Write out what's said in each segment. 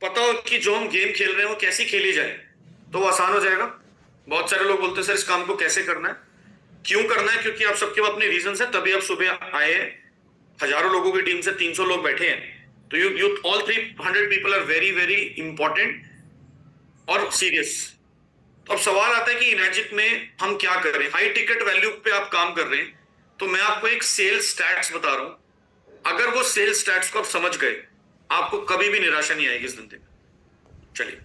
पता हो कि जो हम गेम खेल रहे हैं वो कैसी खेली जाए, तो वो आसान हो जाएगा। बहुत सारे लोग बोलते हैं सर इस काम को कैसे करना है, क्यों करना है, क्योंकि आप सबके अपने रीजन है, तभी आप सुबह आए हैं। हजारों लोगों की टीम से 300 लोग बैठे हैं, तो you all 300 people are very very important और सीरियस। तो अब सवाल आता है कि इमेजिक में हम क्या करें। हाई टिकट वैल्यू पे आप काम कर रहे हैं, तो मैं आपको एक सेल्स स्टैट्स बता रहा हूं। अगर वो सेल्स स्टैट्स को आप समझ गए, आपको कभी भी निराशा नहीं आएगी इस धंधे में। चलिए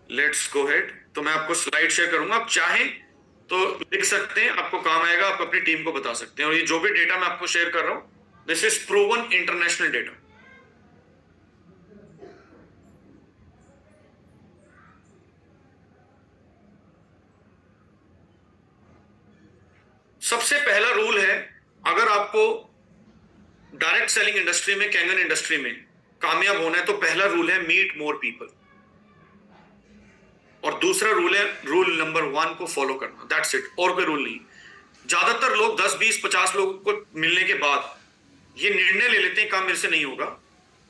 लेट्स गो हेड। तो मैं आपको स्लाइड शेयर करूंगा, आप चाहें तो लिख सकते हैं, आपको काम आएगा, आप अपनी टीम को बता सकते हैं। और ये जो भी डेटा मैं आपको शेयर कर रहा हूं, this is proven international data. सबसे पहला रूल है, अगर आपको डायरेक्ट सेलिंग इंडस्ट्री में, कैंगन इंडस्ट्री में कामयाब होना है, तो पहला रूल है मीट मोर पीपल। और दूसरा रूल है, रूल नंबर 1 को फॉलो करना, दैट्स इट, और कोई रूल नहीं। ज्यादातर लोग 10 20 50 लोगों को मिलने के बाद ये निर्णय ले लेते हैं काम मेरे से नहीं होगा,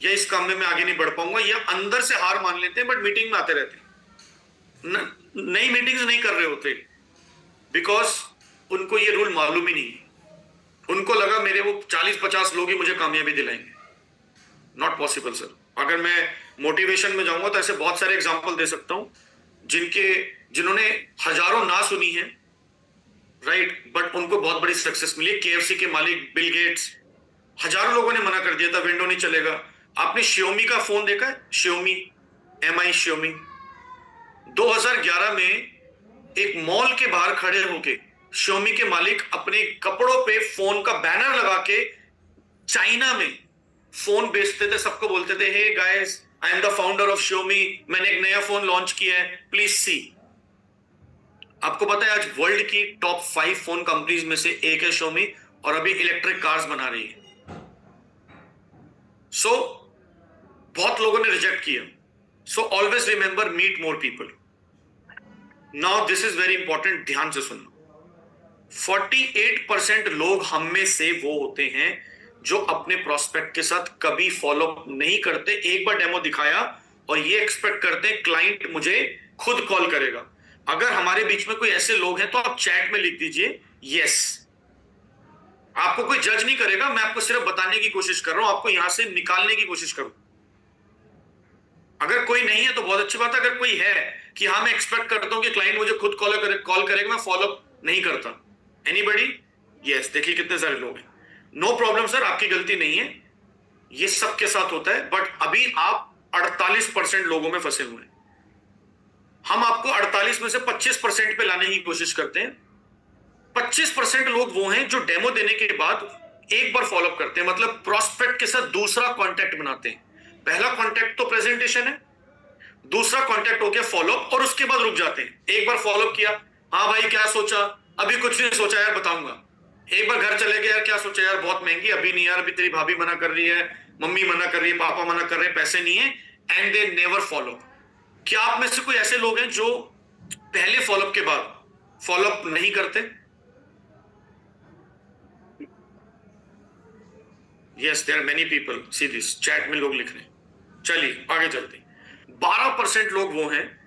या इस काम में मैं आगे नहीं बढ़ पाऊंगा, या अंदर से हार मान लेते हैं, बट मीटिंग में आते रहते हैं, नई मीटिंग्स नहीं कर रहे होते, बिकॉज उनको ये रूल मालूम ही नहीं है। उनको लगा मेरे वो 40 50 लोग ही मुझे कामयाबी दिलाएंगे। Not possible sir. अगर मैं मोटिवेशन में जाऊंगा तो ऐसे बहुत सारे एग्जांपल दे सकता हूं, जिन्होंने हजारों ना सुनी है, राइट, बट उनको बहुत बड़ी सक्सेस मिली। केएफसी के मालिक बिल गेट्स, हजारों लोगों ने मना कर दिया था विंडो नहीं चलेगा। आपने श्योमी का फोन देखा है? श्योमी, एमआई श्योमी, 2011 में एक मॉल के बाहर खड़े होके श्योमी के मालिक अपने कपड़ों पे फोन का बैनर लगा के चाइना में फोन बेचते थे, सबको बोलते थे hey guys I am the founder of Xiaomi, मैंने एक नया फोन लॉन्च किया है, प्लीज सी। आपको पता है आज वर्ल्ड की टॉप 5 फोन कंपनीज में से एक है श्योमी, और अभी इलेक्ट्रिक कार्स बना रही है। सो बहुत लोगों ने रिजेक्ट किया। So always remember meet more people. Now this is very important, ध्यान से सुनना। 48% लोग हम में से वो होते हैं जो अपने प्रोस्पेक्ट के साथ कभी फॉलो नहीं करते। एक बार डेमो दिखाया और ये एक्सपेक्ट करते हैं क्लाइंट मुझे खुद कॉल करेगा। अगर हमारे बीच में कोई ऐसे लोग हैं तो आप चैट में लिख दीजिए यस। आपको कोई जज नहीं करेगा, मैं आपको सिर्फ बताने की कोशिश कर रहा हूं, आपको यहां से निकालने की कोशिश करूं। अगर कोई नहीं है तो बहुत अच्छी बात है। अगर कोई है कि हाँ मैं एक्सपेक्ट करता हूं कि क्लाइंट मुझे खुद कॉल करेगा, मैं फॉलो नहीं करता। एनीबडी? यस, देखिए कितने सारे लोग हैं। नो प्रॉब्लम सर, आपकी गलती नहीं है, ये सबके साथ होता है, बट अभी आप 48% लोगों में फंसे हुए हैं। हम आपको 48 में से 25% पे लाने की कोशिश करते हैं। 25% लोग वो हैं जो डेमो देने के बाद एक बार फॉलोअप करते हैं, मतलब प्रोस्पेक्ट के साथ दूसरा कॉन्टैक्ट बनाते हैं। पहला कॉन्टैक्ट तो प्रेजेंटेशन है, दूसरा कॉन्टैक्ट हो गया फॉलोअप, और उसके बाद रुक जाते हैं। एक बार फॉलोअप किया, हाँ भाई क्या सोचा? अभी कुछ नहीं सोचा यार, बताऊंगा। एक बार घर चले गए, यार क्या सोचा यार, बहुत महंगी, अभी नहीं यार, अभी तेरी भाभी मना कर रही है, मम्मी मना कर रही है, पापा मना कर रहे हैं, पैसे नहीं है, एंड दे नेवर फॉलो। क्या आप में से कोई ऐसे लोग हैं जो पहले फॉलोअप के बाद फॉलोअप नहीं करते? Yes, there are many people, see this, chat में लोग लिख रहे हैं। चलिए आगे चलते हैं। 12% लोग वो हैं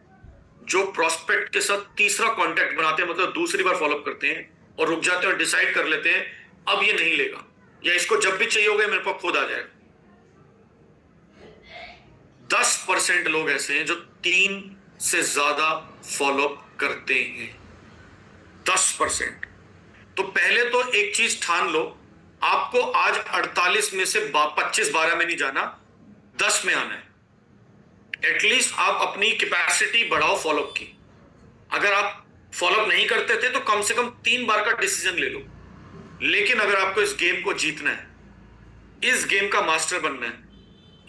जो प्रोस्पेक्ट के साथ तीसरा कांटेक्ट बनाते हैं, मतलब दूसरी बार फॉलोअप करते हैं और रुक जाते हैं और डिसाइड कर लेते हैं अब ये नहीं लेगा, या इसको जब भी चाहिए होगा मेरे पास खुद आ जाएगा। 10% लोग ऐसे हैं जो 3 से ज्यादा फॉलोअप करते हैं। 10%। तो पहले तो एक चीज ठान लो, आपको आज 48 में से 25 12 में नहीं जाना, 10 में आना है। एटलीस्ट आप अपनी कैपेसिटी बढ़ाओ फॉलोअप की। अगर आप फॉलोअप नहीं करते थे तो कम से कम 3 बार का डिसीजन ले लो। लेकिन अगर आपको इस गेम को जीतना है, इस गेम का मास्टर बनना है,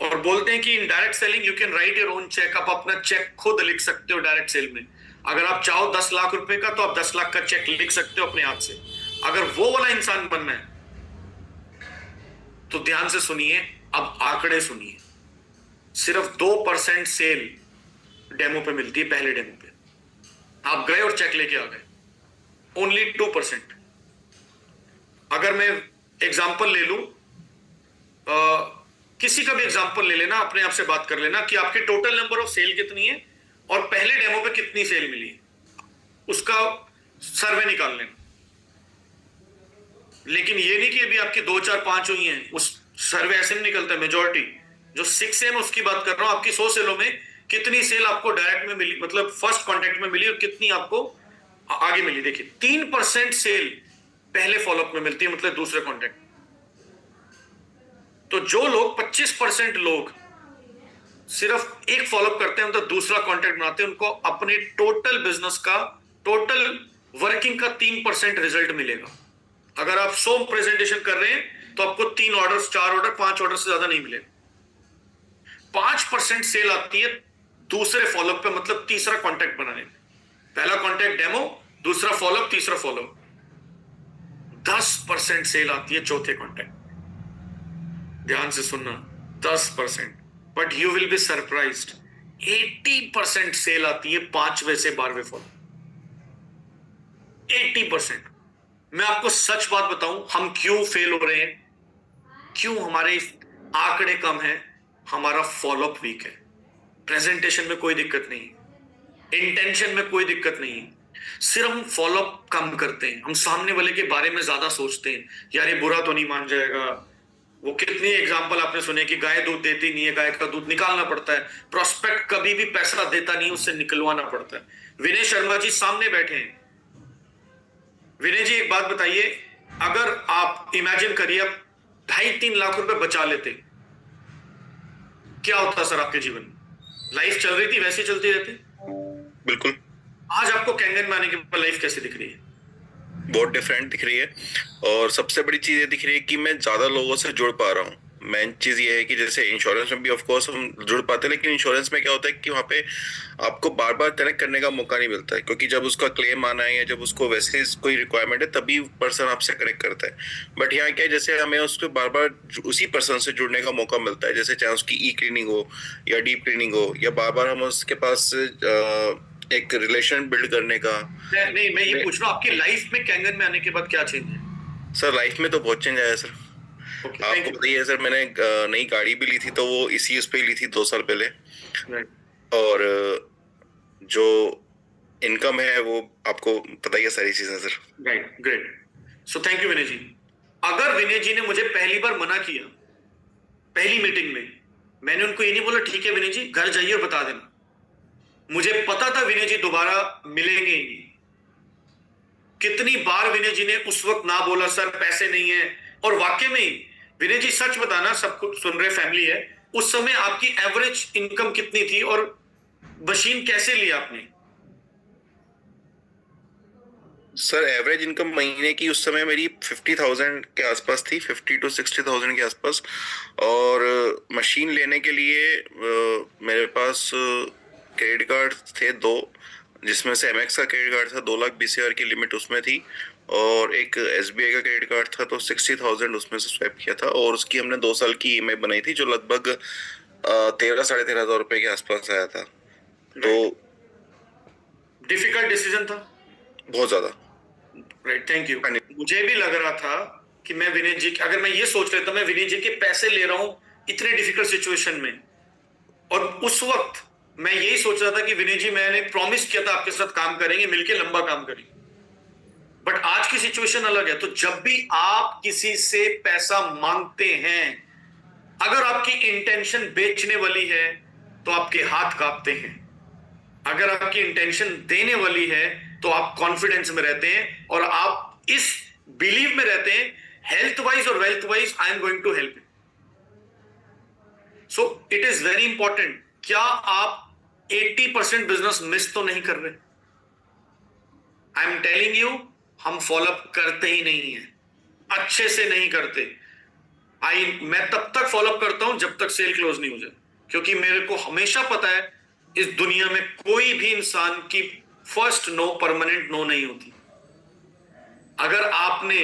और बोलते हैं कि in direct selling you can write your own cheque, आप अपना चेक खुद लिख सकते हो डायरेक्ट सेल में। अगर आप चाहो 10 लाख रुपए का, तो आप 10 लाख का चेक लिख सकते हो अपने हाथ से। अगर वो वाला इंसान बनना है तो ध्यान से सुनिए, अब आंकड़े सुनिए। सिर्फ 2% सेल डेमो पे मिलती है, पहले डेमो पे आप गए और चेक लेके आ गए, ओनली 2%। अगर मैं एग्जांपल ले लूं, किसी का भी एग्जांपल ले लेना, अपने आप से बात कर लेना कि आपके टोटल नंबर ऑफ सेल कितनी है और पहले डेमो पे कितनी सेल मिली है, उसका सर्वे निकाल लेना। लेकिन ये नहीं कि अभी आपकी 2 4 5 हुई हैं, उस सर्वे ऐसे नहीं निकलता। मेजोरिटी जो 6 है मैं उसकी बात कर रहा हूं, आपकी 100 सेलों में कितनी सेल आपको डायरेक्ट में मिली, मतलब फर्स्ट कांटेक्ट में मिली, और कितनी आपको आगे मिली। देखिए 3% सेल पहले फॉलोअप में मिलती है, मतलब दूसरे कांटेक्ट। तो जो लोग 25% लोग सिर्फ एक फॉलोअप करते हैं, मतलब दूसरा कांटेक्ट बनाते हैं, उनको अपने टोटल बिजनेस का, टोटल वर्किंग का 3% रिजल्ट मिलेगा। अगर आप 100 प्रेजेंटेशन कर रहे हैं तो आपको 3 ऑर्डर, 4 ऑर्डर, 5 ऑर्डर से ज्यादा नहीं मिलेगा। 5% सेल आती है दूसरे फॉलोअप पे, मतलब तीसरा कांटेक्ट बनाने में। पहला कांटेक्ट डेमो, दूसरा फॉलोअप, तीसरा फॉलोअप। 10% सेल आती है चौथे कांटेक्ट। ध्यान से सुनना, 10%। But you will be surprised, 80% sale आती है 5वें से 12वें फॉलोअप। 80%। मैं आपको सच बात बताऊं, हम क्यों फेल हो रहे हैं, क्यों हमारे आंकड़े कम हैं? हमारा फॉलोअप वीक है। प्रेजेंटेशन में कोई दिक्कत नहीं, इंटेंशन में कोई दिक्कत नहीं, सिर्फ हम फॉलोअप कम करते हैं। हम सामने वाले के बारे में ज्यादा सोचते हैं, यार ये बुरा तो नहीं मान जाएगा। वो कितनी एग्जांपल आपने सुने कि गाय दूध देती नहीं है, गाय का दूध निकालना पड़ता है। प्रोस्पेक्ट कभी भी पैसा देता नहीं, उससे निकलवाना पड़ता है। विनय शर्मा जी सामने बैठे हैं। विनय जी एक बात बताइए, अगर आप इमेजिन करिए आप 2.5-3 लाख रुपए बचा लेते, क्या होता सर आपके जीवन में? लाइफ चल रही थी वैसे चलती रहती? बिल्कुल। आज आपको कैंगन में आने के बाद लाइफ कैसी दिख रही है? बहुत डिफरेंट दिख रही है, और सबसे बड़ी चीज ये दिख रही है कि मैं ज्यादा लोगों से जुड़ पा रहा हूँ। मेन चीज ये है कि जैसे इंश्योरेंस में भी ऑफ कोर्स हम जुड़ पाते हैं, लेकिन इंश्योरेंस में क्या होता है कि वहाँ पे आपको बार बार कनेक्ट करने का मौका नहीं मिलता है, क्योंकि जब उसका क्लेम आना है या जब उसको वैसे कोई रिक्वायरमेंट है तभी पर्सन आपसे कनेक्ट करता है। बट यहाँ क्या है, जैसे हमें उसको बार बार उसी पर्सन से जुड़ने का मौका मिलता है, जैसे चाहे उसकी ई क्लीनिंग हो या डीप क्लीनिंग हो, या बार बार हम उसके पास एक रिलेशन बिल्ड करने का। नहीं, मैं ये पूछ रहा हूँ आपकी लाइफ में कैंगन में आने के बाद क्या चेंज है? सर लाइफ में तो बहुत चेंज आया सर। ओके, थैंक आपको यू। बताइए सर, मैंने नई गाड़ी भी ली थी तो वो इसी उस पे ली थी 2 साल पहले। राइट, और जो इनकम है वो आपको पता ही है सारी चीजें sir. Right, great. So thank you Vinay ji. अगर विनय जी ने मुझे पहली बार मना किया, पहली मीटिंग में, मैंने उनको ये नहीं बोला ठीक है विनय जी घर जाइए और बता देना। मुझे पता था विनय जी दोबारा मिलेंगे ही नहीं। कितनी बार विनय जी ने उस वक्त ना बोला सर पैसे नहीं है, और वाकई में ही विनय जी सच बताना, सब कुछ सुन रहे फैमिली है, उस समय आपकी एवरेज इनकम कितनी थी और मशीन कैसे लिया आपने? सर एवरेज इनकम महीने की उस समय मेरी 50,000 के आसपास थी, 50 to 60,000 के आसपास। और मशीन लेने के लिए मेरे पास क्रेडिट कार्ड थे 2, जिसमें से एमएक्स का क्रेडिट कार्ड था 2,20,000 की लिमिट उसमें थी, और एक एसबीआई का क्रेडिट कार्ड था तो 60,000 उसमें से स्वैप किया था, और उसकी हमने 2 साल की ईएमआई बनाई थी जो लगभग 13-13,500 रुपए के आसपास आया था। तो डिफिकल्ट डिसीजन था बहुत ज्यादा। Right, thank you. मुझे भी लग रहा था कि मैं विनय जी, अगर मैं ये सोच लेता मैं विनय जी के पैसे ले रहा हूं इतने डिफिकल्ट सिचुएशन में, और उस वक्त मैं यही सोच रहा था कि विनय जी मैंने प्रॉमिस किया था आपके साथ काम करेंगे, मिलके लंबा काम करेंगे। बट आज की सिचुएशन अलग है। तो जब भी आप किसी से पैसा मांगते हैं, अगर आपकी इंटेंशन बेचने वाली है तो आपके हाथ कांपते हैं। अगर आपकी इंटेंशन देने वाली है तो आप कॉन्फिडेंस में रहते हैं, और आप इस बिलीव में रहते हैं हेल्थ वाइज और wealth wise I am going to help you. So it is very important, क्या आप 80% बिजनेस मिस तो नहीं कर रहे? आई एम टेलिंग यू, हम फॉलोअप करते ही नहीं है, अच्छे से नहीं करते। मैं तब तक फॉलोअप करता हूं जब तक सेल क्लोज नहीं हो जाए, क्योंकि मेरे को हमेशा पता है इस दुनिया में कोई भी इंसान की फर्स्ट नो परमानेंट नो नहीं होती। अगर आपने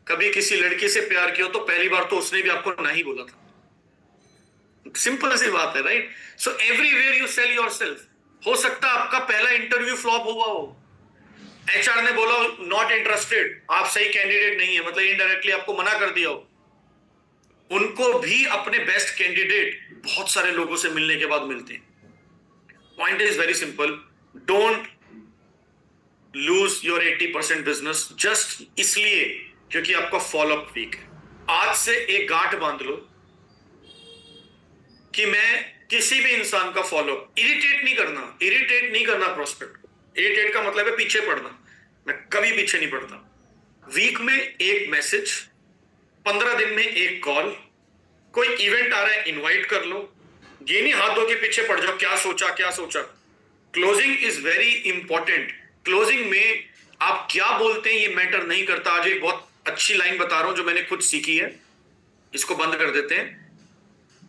कभी किसी लड़की से प्यार किया तो पहली बार तो उसने भी आपको नहीं बोला था। सिंपल सी बात है, right? So everywhere you cell yourself. हो सकता है आपका पहला इंटरव्यू फ्लॉप हुआ हो, एचआर ने बोला नॉट इंटरेस्टेड, आप सही कैंडिडेट नहीं है, मतलब इनडायरेक्टली आपको मना कर दिया हो। उनको भी अपने बेस्ट कैंडिडेट बहुत सारे लोगों से मिलने के बाद मिलते हैं। Point is very simple, don't lose your 80% business just इसलिए क्योंकि आपका फॉलोअप वीक है। आज से एक गांठ बांध लो कि मैं किसी भी इंसान का फॉलोअप इरिटेट नहीं करना प्रोस्पेक्ट को। इरिटेट का मतलब है पीछे पड़ना। मैं कभी पीछे नहीं पड़ता। वीक में एक मैसेज, 15 दिन में एक कॉल, कोई इवेंट आ रहा है इनवाइट कर लो। ये नहीं हाथ धो के पीछे पड़ जाओ क्या सोचा। Closing is very important. Closing में आप क्या बोलते हैं ये मैटर नहीं करता। आज एक बहुत अच्छी लाइन बता रहा हूं जो मैंने खुद सीखी है, इसको बंद कर देते हैं।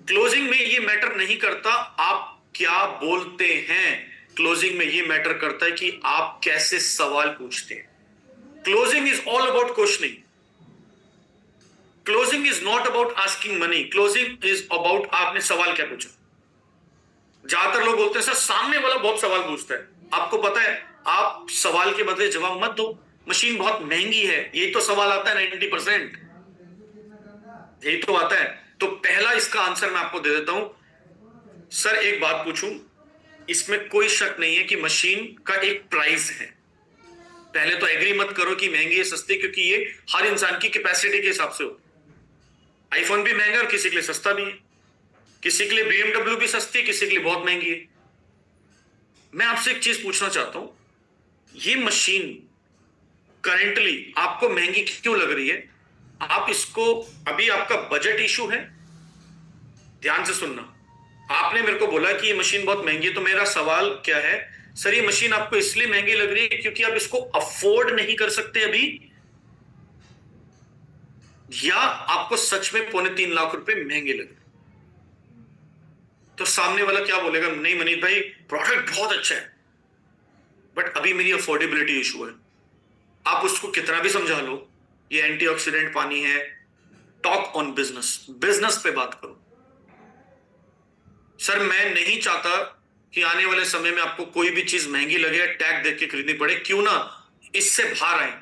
क्लोजिंग में ये मैटर नहीं करता आप क्या बोलते हैं, क्लोजिंग में ये मैटर करता है कि आप कैसे सवाल पूछते हैं। Closing is all about questioning. Closing is not about asking money. Closing is about आपने सवाल क्या पूछा। ज्यादातर लोग बोलते हैं सर सामने वाला बहुत सवाल पूछता है। आपको पता है आप सवाल के बदले जवाब मत दो, मशीन बहुत महंगी है, यही तो सवाल आता है 90%, यही तो आता है। तो पहला इसका आंसर मैं आपको दे देता हूं। सर एक बात पूछूं, इसमें कोई शक नहीं है कि मशीन का एक प्राइस है। पहले तो एग्री मत करो कि महंगी है सस्ती, क्योंकि ये हर इंसान की कैपेसिटी के हिसाब से हो। आईफोन भी महंगा और किसी के लिए सस्ता भी है, किसी के लिए बीएमडब्ल्यू भी सस्ती है, किसी के लिए बहुत महंगी है। मैं आपसे एक चीज पूछना चाहता हूं, ये मशीन करेंटली आपको महंगी क्यों लग रही है? आप इसको, अभी आपका बजट इशू है, ध्यान से सुनना। आपने मेरे को बोला कि ये मशीन बहुत महंगी है, तो मेरा सवाल क्या है, सर ये मशीन आपको इसलिए महंगी लग रही है क्योंकि आप इसको अफोर्ड नहीं कर सकते अभी, या आपको सच में 3.25 लाख रुपए महंगे लग रहे? तो सामने वाला क्या बोलेगा, नहीं मनीष भाई प्रोडक्ट बहुत अच्छा है बट अभी मेरी अफोर्डेबिलिटी इशू है। आप उसको कितना भी समझा लो ये एंटीऑक्सीडेंट पानी है। टॉक ऑन बिजनेस, बिजनेस पे बात करो। सर मैं नहीं चाहता कि आने वाले समय में आपको कोई भी चीज महंगी लगे, टैग देख के खरीदनी पड़े, क्यों ना इससे बाहर आए।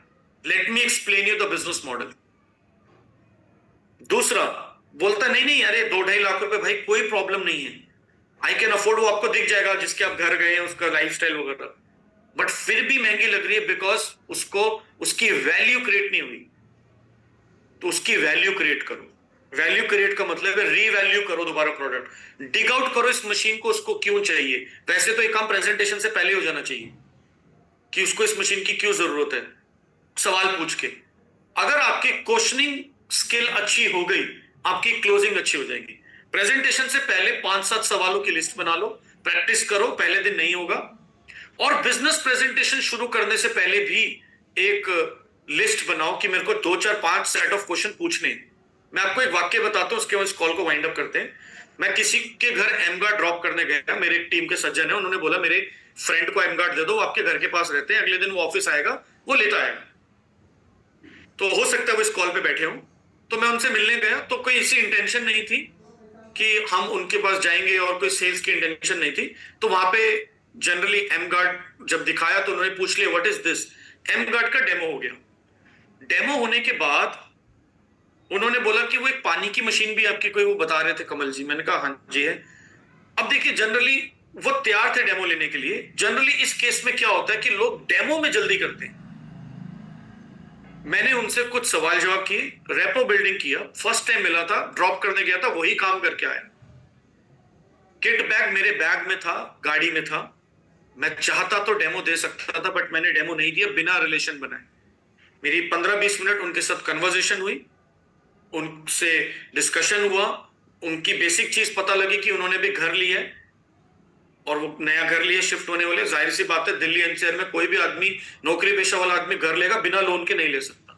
Let me explain you the business model. दूसरा बोलता नहीं अरे 2-2.5 लाख रुपए भाई कोई प्रॉब्लम नहीं है, आई कैन अफोर्ड। वो आपको दिख जाएगा जिसके आप घर गए हैं, उसका लाइफस्टाइल वगैरह, बट फिर भी महंगी लग रही है बिकॉज उसको उसकी वैल्यू क्रिएट नहीं हुई। तो उसकी वैल्यू क्रिएट करो। वैल्यू क्रिएट का मतलब है रीवैल्यू करो दोबारा प्रोडक्ट, डिग आउट करो इस मशीन को, उसको क्यों चाहिए। वैसे तो एक काम प्रेजेंटेशन से पहले हो जाना चाहिए कि उसको इस मशीन की क्यों जरूरत है, सवाल पूछ के। अगर आपकी क्वेश्चनिंग स्किल अच्छी हो गई, आपकी क्लोजिंग अच्छी हो जाएगी। प्रेजेंटेशन से पहले 5-7 सवालों की लिस्ट बना लो, प्रैक्टिस करो, पहले दिन नहीं होगा। और बिजनेस प्रेजेंटेशन शुरू करने से पहले भी एक लिस्ट बनाओ कि मेरे को 2-4-5 सेट ऑफ क्वेश्चन पूछने। मैं आपको एक वाक्य बताता हूं, उसके बाद इस कॉल को वाइंड अप करते हैं। मैं किसी के घर एमगार्ड ड्रॉप करने गया, मेरे एक टीम के सज्जन है, उन्होंने बोला मेरे फ्रेंड को एमगार्ड दे दो, वो आपके घर के पास रहते हैं, अगले दिन वो ऑफिस आएगा, वो लेता आएगा। तो हो सकता है वो इस कॉल पे बैठे हों। तो मैं उनसे मिलने गया, तो कोई ऐसी इंटेंशन नहीं थी कि हम उनके पास जाएंगे, और कोई सेल्स की इंटेंशन नहीं थी। तो वहां पे जनरली एमगार्ड जब दिखाया तो उन्होंने पूछ लिया व्हाट इज दिस। एमगार्ड का डेमो हो गया। डेमो होने के बाद उन्होंने बोला कि वो एक पानी की मशीन भी आपकी कोई वो बता रहे थे कमल जी। मैंने कहा हाँ जी है। अब देखिए जनरली वो तैयार थे डेमो लेने के लिए। जनरली इस केस में क्या होता है कि लोग डेमो में जल्दी करते हैं। मैंने उनसे कुछ सवाल जवाब किए, रेपो बिल्डिंग किया, फर्स्ट टाइम मिला था, ड्रॉप करने गया था, वही काम करके आया। किट बैग मेरे बैग में था, गाड़ी में था। मैं चाहता तो डेमो दे सकता था बट मैंने डेमो नहीं दिया, बिना रिलेशन बनाए। मेरी 15-20 मिनट उनके साथ कन्वर्सेशन हुई, उनसे डिस्कशन हुआ, उनकी बेसिक चीज पता लगी कि उन्होंने भी घर लिया है और वो नया घर लिए, शिफ्ट होने वाले। जाहिर सी बात है दिल्ली एनसीआर में कोई भी आदमी, नौकरी पेशा वाला आदमी घर लेगा बिना लोन के नहीं ले सकता।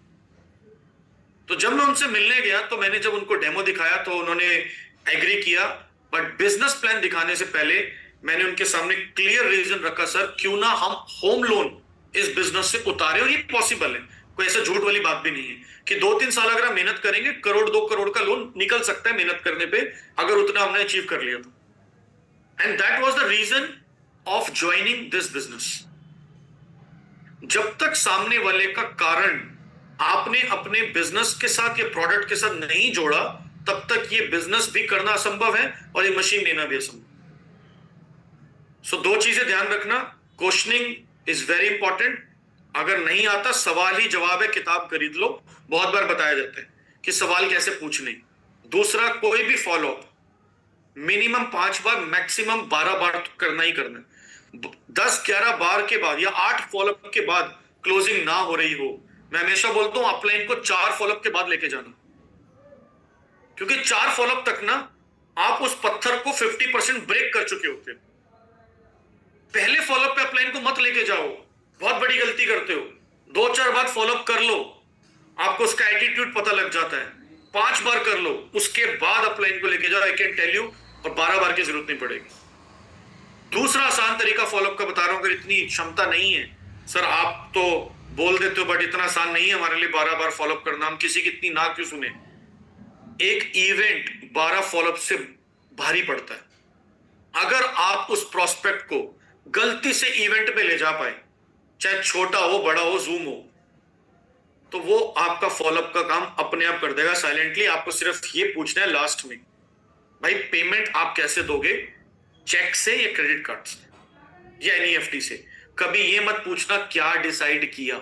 तो जब मैं उनसे मिलने गया तो मैंने जब उनको डेमो दिखाया तो उन्होंने एग्री किया, बट बिजनेस प्लान दिखाने से पहले मैंने उनके सामने क्लियर रीजन रखा, सर क्यों ना हम होम लोन इस बिजनेस से उतारे, और ये पॉसिबल है, कोई ऐसा झूठ वाली बात भी नहीं है कि 2-3 साल अगर हम मेहनत करेंगे 1-2 करोड़ का लोन निकल सकता है मेहनत करने पे, अगर उतना हमने अचीव कर लिया तो। And that was the reason of joining this business. जब तक सामने वाले का कारण आपने अपने बिजनेस के साथ या प्रोडक्ट के साथ नहीं जोड़ा, तब तक ये बिजनेस भी करना असंभव है और ये मशीन लेना भी असंभव। सो दो चीजें ध्यान रखना, क्वेश्चनिंग इज वेरी इंपॉर्टेंट। अगर नहीं आता, सवाल ही जवाब है, किताब खरीद लो, बहुत बार बताया जाता है कि सवाल कैसे पूछने। दूसरा, कोई भी फॉलो अप मिनिमम 5 बार, मैक्सिमम 12 बार तो करना ही करना है। 10-11 बार के बाद या 8 फॉलोअप के बाद क्लोजिंग ना हो रही हो, मैं हमेशा बोलता हूं अपलाइन को 4 फॉलोअप के बाद लेके जाना, क्योंकि 4 फॉलोअप तक ना आप उस पत्थर को 50% ब्रेक कर चुके होते हो। पहले फॉलोअप पे अपलाइन को मत लेके जाओ, बहुत बड़ी गलती करते हो। 2-4 बार फॉलोअप कर लो, आपको उसका एटीट्यूड पता लग जाता है। 5 बार कर लो, उसके बाद अपलाइन को लेके जाओ, आई कैन टेल यू, और 12 बार की जरूरत नहीं पड़ेगी। दूसरा आसान तरीका फॉलोअप का बता रहा हूं, अगर इतनी क्षमता नहीं है सर, आप तो बोल देते हो बट इतना आसान नहीं है हमारे लिए 12 बार फॉलोअप करना, हम किसी की इतनी ना क्यों सुने। एक इवेंट 12 फॉलोअप से भारी पड़ता है। अगर आप उस प्रोस्पेक्ट को गलती से इवेंट पे ले जा पाए, चाहे छोटा हो बड़ा हो जूम हो, तो वो आपका फॉलोअप का काम अपने आप कर देगा साइलेंटली। आपको सिर्फ ये पूछना है लास्ट में, भाई पेमेंट आप कैसे दोगे, चेक से या क्रेडिट कार्ड से या एनईएफटी से। कभी ये मत पूछना क्या डिसाइड किया।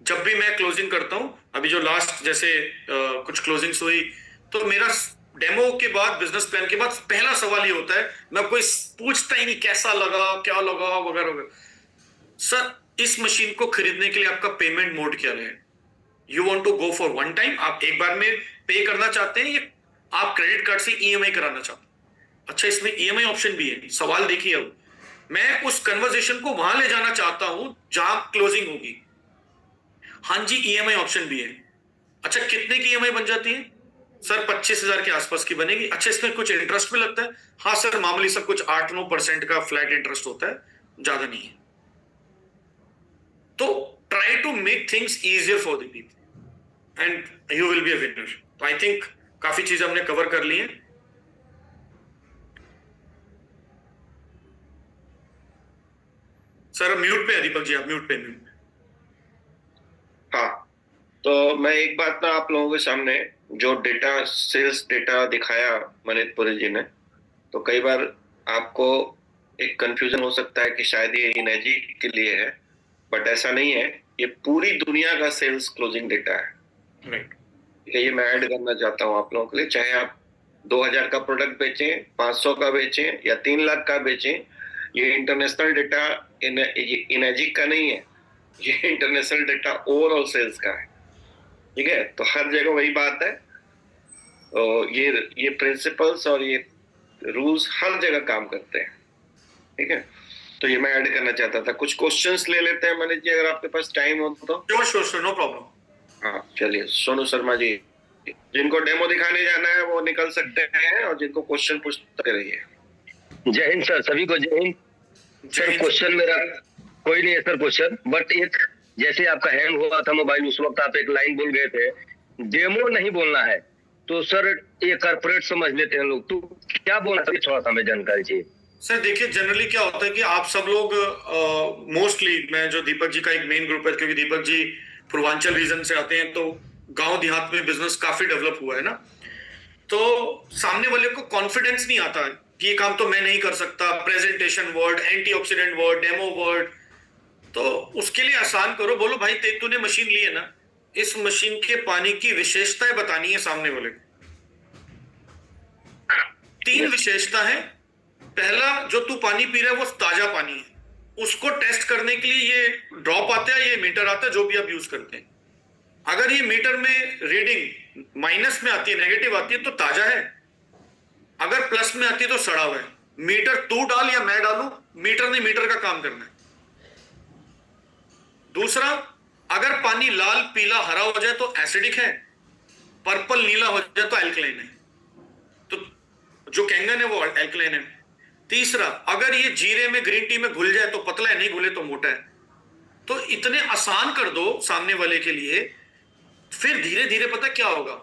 जब भी मैं क्लोजिंग करता हूं, अभी जो लास्ट जैसे कुछ क्लोजिंग्स हुई, तो मेरा डेमो के बाद, बिजनेस प्लान के बाद पहला सवाल ये होता है, मैं कोई पूछता ही नहीं कैसा लगा, क्या लगा, वगैरह वगैरह। सर, इस मशीन को खरीदने के लिए आपका पेमेंट मोड क्या रहे? You want to go for one time, आप एक बार में पे करना चाहते हैं, या आप क्रेडिट कार्ड से ईएमआई कराना चाहते हैं? अच्छा, इसमें ईएमआई ऑप्शन भी है। सवाल देखिए, अब मैं उस कन्वर्सेशन को वहां ले जाना चाहता हूं जहां क्लोजिंग होगी। हाँ जी, ईएमआई ऑप्शन भी है। अच्छा, कितने की ईएमआई बन जाती है? सर 25,000 के आसपास की बनेगी। अच्छा, इसमें कुछ इंटरेस्ट भी लगता है? हाँ सर, मामूली सब कुछ 8-9% का फ्लैट इंटरेस्ट होता है, ज्यादा नहीं है। तो try to make things easier for the people and you will be a winner. तो आई थिंक काफी चीजें हमने कवर कर ली हैं। सर म्यूट पे है दीपक जी, आप म्यूट पे। हाँ, तो मैं एक बात ना आप लोगों के सामने, जो डेटा, सेल्स डेटा दिखाया मनितपुरी जी ने, तो कई बार आपको एक कंफ्यूजन हो सकता है कि शायद ये इनर्जी के लिए है, बट ऐसा नहीं है। ये पूरी दुनिया का सेल्स क्लोजिंग डेटा है। राइट, ये मैं ऐड करना चाहता हूँ आप लोगों के लिए। चाहे आप 2000 का प्रोडक्ट बेचें, 500 का बेचें या 3 लाख का बेचें, ये इंटरनेशनल डेटा इनर्जी का नहीं है, ये इंटरनेशनल डेटा ओवरऑल सेल्स का है। ठीक है, तो हर जगह वही बात है। तो ये प्रिंसिपल्स और ये रूल्स हर जगह काम करते हैं। ठीक है, तो ये मैं ऐड करना चाहता था। कुछ क्वेश्चंस ले लेते हैं मनीष जी, अगर आपके पास टाइम हो तो। Sure, no problem. हाँ चलिए, सोनू शर्मा जी, जिनको डेमो दिखाने जाना है वो निकल सकते हैं, और जिनको क्वेश्चन पूछते रहिए। जय हिंद सर, सभी को जय हिंद। सर क्वेश्चन मेरा कोई नहीं है सर क्वेश्चन, बट एक जैसे आपका हैंग हुआ था मोबाइल, उस वक्त आप एक लाइन बोल गए थे, डेमो नहीं बोलना है। तो सर ये कॉर्पोरेट समझ लेते हैं लोग, तो क्या बोलना है, थोड़ा सा हमें जानकारी चाहिए। सर देखिए, जनरली क्या होता है कि आप सब लोग मोस्टली, मैं जो दीपक जी का एक मेन ग्रुप है, क्योंकि दीपक जी पूर्वांचल रीजन से आते हैं, तो गांव देहात में बिजनेस काफी डेवलप हुआ है ना, तो सामने वाले को कॉन्फिडेंस नहीं आता कि ये काम तो मैं नहीं कर सकता। Presentation word, antioxidant word, demo word, तो उसके लिए आसान करो, बोलो भाई तूने मशीन ली है ना, इस मशीन के पानी की विशेषताएं बतानी है सामने वाले को। 3 विशेषता है। पहला, जो तू पानी पी रहा है वो ताजा पानी है, उसको टेस्ट करने के लिए ये ड्रॉप आता है, ये मीटर आता है, जो भी आप यूज करते हैं। अगर ये मीटर में रीडिंग माइनस में आती है, नेगेटिव आती है, तो ताजा है। अगर प्लस में आती है तो सड़ा हुआ है। मीटर तू डाल या मैं डालूं, मीटर ने मीटर का काम करना है। दूसरा, अगर पानी लाल पीला हरा हो जाए तो एसिडिक है, पर्पल नीला हो जाए तो एल्कलाइन है, तो जो कैंगन है वो एल्कलाइन है। तीसरा, अगर ये जीरे में ग्रीन टी में घुल जाए तो पतला है, नहीं घुले तो मोटा है। तो इतने आसान कर दो सामने वाले के लिए, फिर धीरे धीरे पता क्या होगा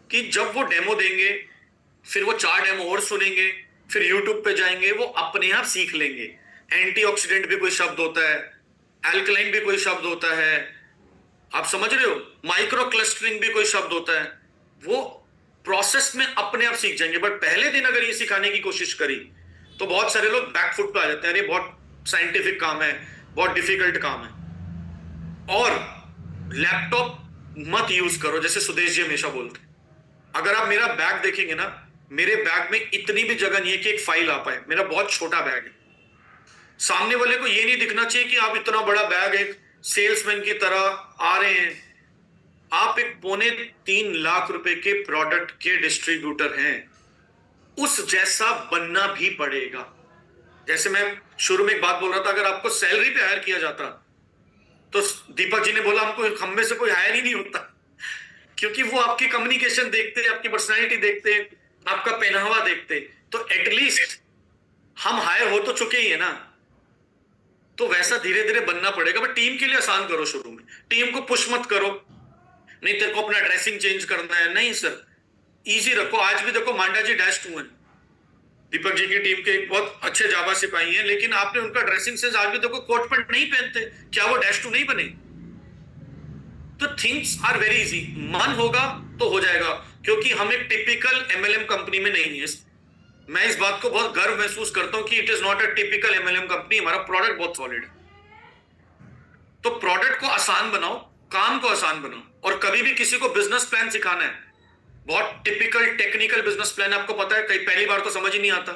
कि जब वो डेमो देंगे, फिर वो 4 डेमो और सुनेंगे, फिर यूट्यूब पे जाएंगे, वो अपने आप सीख लेंगे। एंटीऑक्सीडेंट भी कोई शब्द होता है, एल्कलाइन भी कोई शब्द होता है, आप समझ रहे हो, माइक्रो क्लस्टरिंग भी कोई शब्द होता है, वो प्रोसेस में अपने आप सीख जाएंगे। बट पहले दिन अगर ये सिखाने की कोशिश करी तो बहुत सारे लोग बैकफुट पे आ जाते हैं, अरे बहुत साइंटिफिक काम है, बहुत डिफिकल्ट काम है। और लैपटॉप मत यूज करो, जैसे सुदेश जी हमेशा बोलते हैं। अगर आप मेरा बैग देखेंगे ना, मेरे बैग में इतनी भी जगह नहीं है कि एक फाइल आ पाए, मेरा बहुत छोटा बैग है। सामने वाले को ये नहीं दिखना चाहिए कि आप इतना बड़ा बैग एक सेल्समैन की तरह आ रहे हैं। आप एक 2.25 लाख रुपए के प्रोडक्ट के डिस्ट्रीब्यूटर हैं, उस जैसा बनना भी पड़ेगा। जैसे मैं शुरू में एक बात बोल रहा था, अगर आपको सैलरी पे हायर किया जाता तो दीपक जी ने बोला हमको, हम में से कोई हायर ही नहीं होता, क्योंकि वो आपकी कम्युनिकेशन देखते, आपकी पर्सनालिटी देखते, आपका पहनावा देखते। तो एटलीस्ट हम हायर हो तो चुके ही है ना, तो वैसा धीरे धीरे बनना पड़ेगा। बट टीम के लिए आसान करो शुरू में, टीम को पुश मत करो, नहीं तेरे को अपना ड्रेसिंग चेंज करना है, नहीं सर, इजी रखो। आज भी देखो मांडा जी -2 है, दीपक जी की टीम के एक बहुत अच्छे जावा सिपाही हैं, लेकिन आपने उनका ड्रेसिंग सेंस आज भी देखो, कोट पैंट नहीं पहनते, क्या वो -2 नहीं बने? तो थिंग्स आर वेरी इजी, मन होगा तो हो जाएगा, क्योंकि हम एक टिपिकल एमएलएम कंपनी में नहीं है। मैं इस बात को बहुत गर्व महसूस करता हूं कि it is not a typical MLM company. हमारा प्रोडक्ट बहुत सॉलिड है। तो प्रोडक्ट को आसान बनाओ, काम को आसान बनाओ। और कभी भी किसी को बिजनेस प्लान सिखाना है, बहुत टिपिकल टेक्निकल बिजनेस प्लान, आपको पता है कई पहली बार तो समझ ही नहीं आता।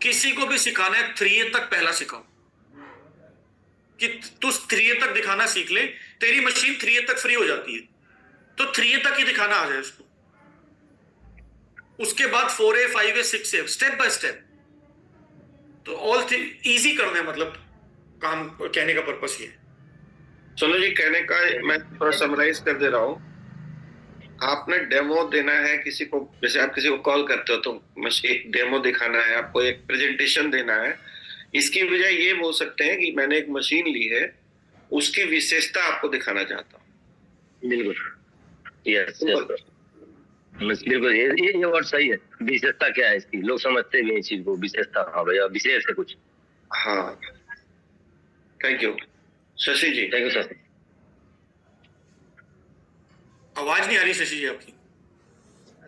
किसी को भी सिखाना है 3A तक पहला सिखाओ, कि तू 3A तक दिखाना सीख ले, तेरी मशीन 3A तक फ्री हो जाती है, तो 3A तक ही दिखाना आ जाए उसको। उसके बाद 4A 5A 6A step by step. तो ऑल थिंग इजी करना है, मतलब काम कहने का पर्पस ये है। सोनू जी, कहने का मैं थोड़ा समराइज कर दे रहा हूँ। आपने डेमो देना है किसी को, जैसे आप किसी को कॉल करते हो तो एक डेमो दिखाना है, आपको एक प्रेजेंटेशन देना है। इसकी बजाय ये बोल सकते हैं कि मैंने एक मशीन ली है, उसकी विशेषता आपको दिखाना चाहता हूँ। बिल्कुल, यस बिल्कुल, ये वर्ड सही है। विशेषता क्या है इसकी, लोग समझते भी इस चीज को, विशेषता, हाँ भैया विशेष है कुछ। हाँ, thank you Shashi ji. Thank you sir. आवाज नहीं आ रही शशि जी आपकी।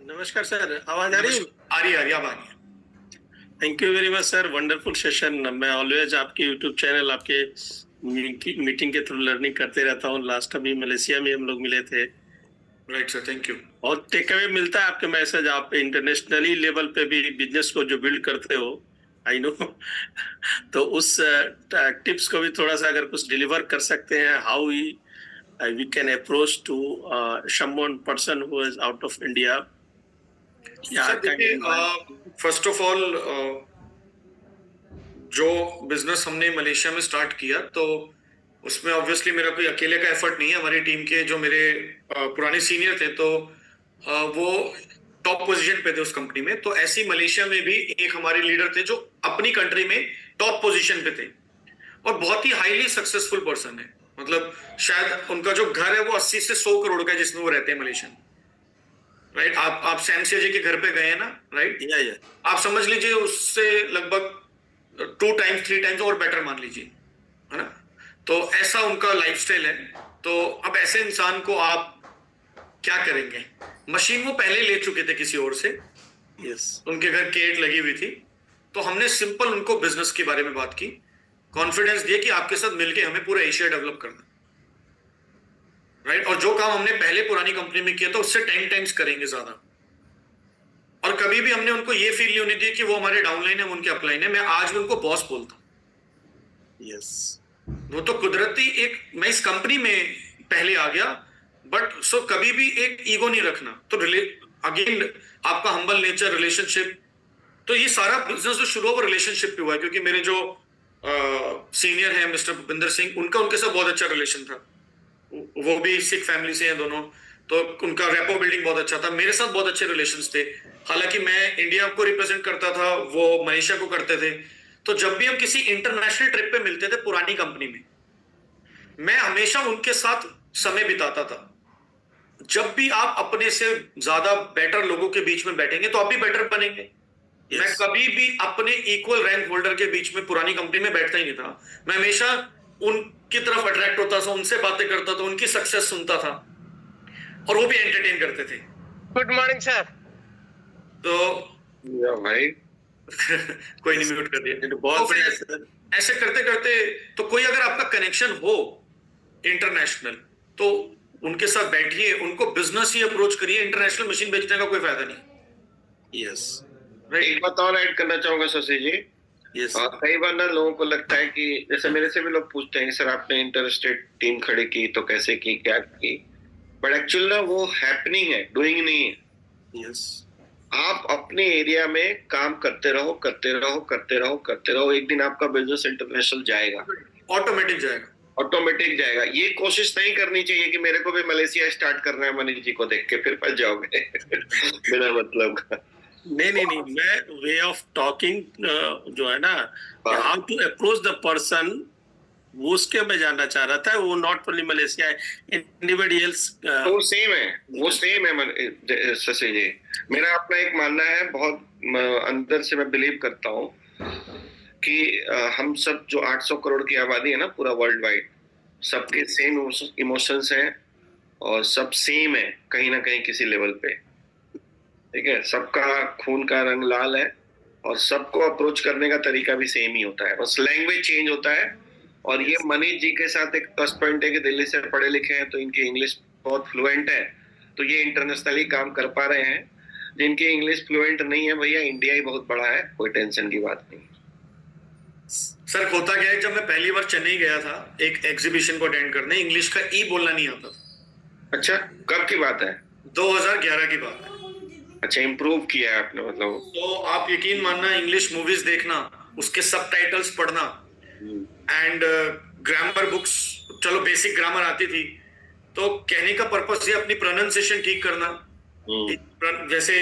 नमस्कार सर, आवाज आ रही है? आ रही है, अब आ रही है। Thank you very much sir, wonderful session. मैं ऑलवेज आपके यूट्यूब चैनल, आपके मीटिंग के थ्रू लर्निंग करते रहता हूँ। लास्ट अभी मलेशिया में हम लोग मिले थे। Right sir, thank you. और टेक अवे मिलता है आपके मैसेज, आप इंटरनेशनली लेवल पे भी बिजनेस को जो बिल्ड करते हो, आई नो। तो उस टिप्स को भी थोड़ा सा अगर कुछ डिलीवर कर सकते हैं, how we can approach to someone person who is out of India. First of all, जो बिजनेस हमने मलेशिया में स्टार्ट किया तो उसमें ऑब्वियसली मेरा कोई अकेले का एफर्ट नहीं है। हमारी टीम के जो मेरे पुराने सीनियर थे तो वो टॉप पोजीशन पे थे उस कंपनी में। तो ऐसे मलेशिया में भी एक हमारे लीडर थे जो अपनी कंट्री में टॉप पोजीशन पे थे और बहुत ही हाईली सक्सेसफुल पर्सन है। मतलब शायद उनका जो घर है वो 80 से 100 करोड़ का है जिसमें वो रहते हैं मलेशिया में। राइट, आप सैमसिया जी के घर पे गए हैं ना? राइट, आप समझ लीजिए उससे लगभग 2 टाइम्स 3 टाइम्स और बेटर मान लीजिए, है ना? तो ऐसा उनका लाइफस्टाइल है। तो अब ऐसे इंसान को आप क्या करेंगे? मशीन वो पहले ले चुके थे किसी और से, उनके घर केट लगी हुई थी। तो हमने सिंपल उनको बिजनेस के बारे में बात की, कॉन्फिडेंस दिया कि आपके साथ मिलके हमें पूरा एशिया डेवलप करना, राइट। और जो काम हमने पहले पुरानी कंपनी में किया था उससे 10 टाइम्स करेंगे ज्यादा। और कभी भी हमने उनको ये फील नहीं होने दिया कि वो हमारे डाउनलाइन है, वो उनके अपलाइन है। मैं आज भी उनको बॉस बोलता हूँ। यस, वो तो कुदरती एक, मैं इस कंपनी में पहले आ गया, बट सो कभी भी एक ईगो नहीं रखना। तो अगेन आपका हम्बल नेचर, रिलेशनशिप, तो ये सारा बिजनेस जो शुरू हुआ रिलेशनशिप पे हुआ है। क्योंकि मेरे जो सीनियर है मिस्टर भूपिंदर सिंह, उनका उनके साथ बहुत अच्छा रिलेशन था। वो भी सिख फैमिली से हैं दोनों, तो उनका रेपो बिल्डिंग बहुत अच्छा था। मेरे साथ बहुत अच्छे रिलेशंस थे। हालांकि मैं इंडिया को रिप्रेजेंट करता था, वो मलेशिया को करते थे। तो जब भी हम किसी इंटरनेशनल ट्रिप पे मिलते थे पुरानी कंपनी में, मैं हमेशा उनके साथ समय बिताता था। जब भी आप अपने से ज्यादा बेटर लोगों के बीच में बैठेंगे तो आप भी बेटर बनेंगे। मैं कभी भी अपने इक्वल रैंक होल्डर के बीच में पुरानी कंपनी में बैठता ही नहीं था। मैं हमेशा उनकी तरफ अट्रैक्ट होता था, उनसे बातें करता था, उनकी सक्सेस सुनता था और वो भी एंटरटेन करते थे। Good morning sir. तो या भाई कोई नहीं, म्यूट कर दिया। बहुत तो बढ़िया फिर सर। ऐसे करते करते तो कोई अगर आपका कनेक्शन हो इंटरनेशनल, तो उनके साथ बैठिए, उनको बिजनेस ही अप्रोच करिए, इंटरनेशनल मशीन बेचने का कोई फायदा नहीं। यस एक बात और ऐड करना चाहूंगा शशि जी। यस कई बार ना लोगों को लगता है कि जैसे मेरे से भी लोग पूछते हैं सर आपने इंटर स्टेट टीम खड़ी की तो कैसे की, क्या की, बट एक्चुअली ना वो हैपनिंग है, डूइंग नहीं है। यस आप अपने एरिया में काम करते रहो करते रहो करते रहो करते रहो, एक दिन आपका बिजनेस इंटरनेशनल जाएगा, ऑटोमेटिक जाएगा। ऑटोमेटिक जाएगा। ये कोशिश नहीं करनी चाहिए कि मेरे को भी मलेशिया स्टार्ट करना है मनीष जी को देख के, फिर फंस जाओगे बिना मतलब का। नहीं, मैं वे ऑफ टॉकिंग जो है ना, how to approach the person, वो उसके मैं जानना चाह रहा था। वो not only Malaysia, anybody else. तो वो सेम है, वो सेम है शशि जी। मेरा अपना एक मानना है, बहुत अंदर से मैं बिलीव करता हूँ कि हम सब जो 800 करोड़ की आबादी है ना पूरा वर्ल्ड वाइड, सबके सेम इमोशंस हैं और सब सेम है कहीं ना कहीं किसी लेवल पे। ठीक है, सबका खून का रंग लाल है और सबको अप्रोच करने का तरीका भी सेम ही होता है, बस लैंग्वेज चेंज होता है। और ये मनीष जी के साथ एक प्लस पॉइंट है कि दिल्ली से पढ़े लिखे हैं तो इनकी इंग्लिश बहुत फ्लुएंट है, तो ये इंटरनेशनली काम कर पा रहे हैं। जिनकी इंग्लिश फ्लुएंट नहीं है भैया, इंडिया ही बहुत बड़ा है, कोई टेंशन की बात नहीं। सर होता क्या है, जब मैं पहली बार चेन्नई गया था एक एग्जीबिशन को अटेंड करने, इंग्लिश का ई बोलना नहीं आता था। अच्छा, कब की बात है? 2011 की बात है। अच्छा, इम्प्रूव किया है आपने मतलब। तो आप यकीन मानना, इंग्लिश मूवीज देखना, उसके सबटाइटल्स पढ़ना, एंड ग्रामर बुक्स, चलो बेसिक ग्रामर आती थी, तो कहने का पर्पस ये अपनी प्रोनाउंसिएशन ठीक करना। जैसे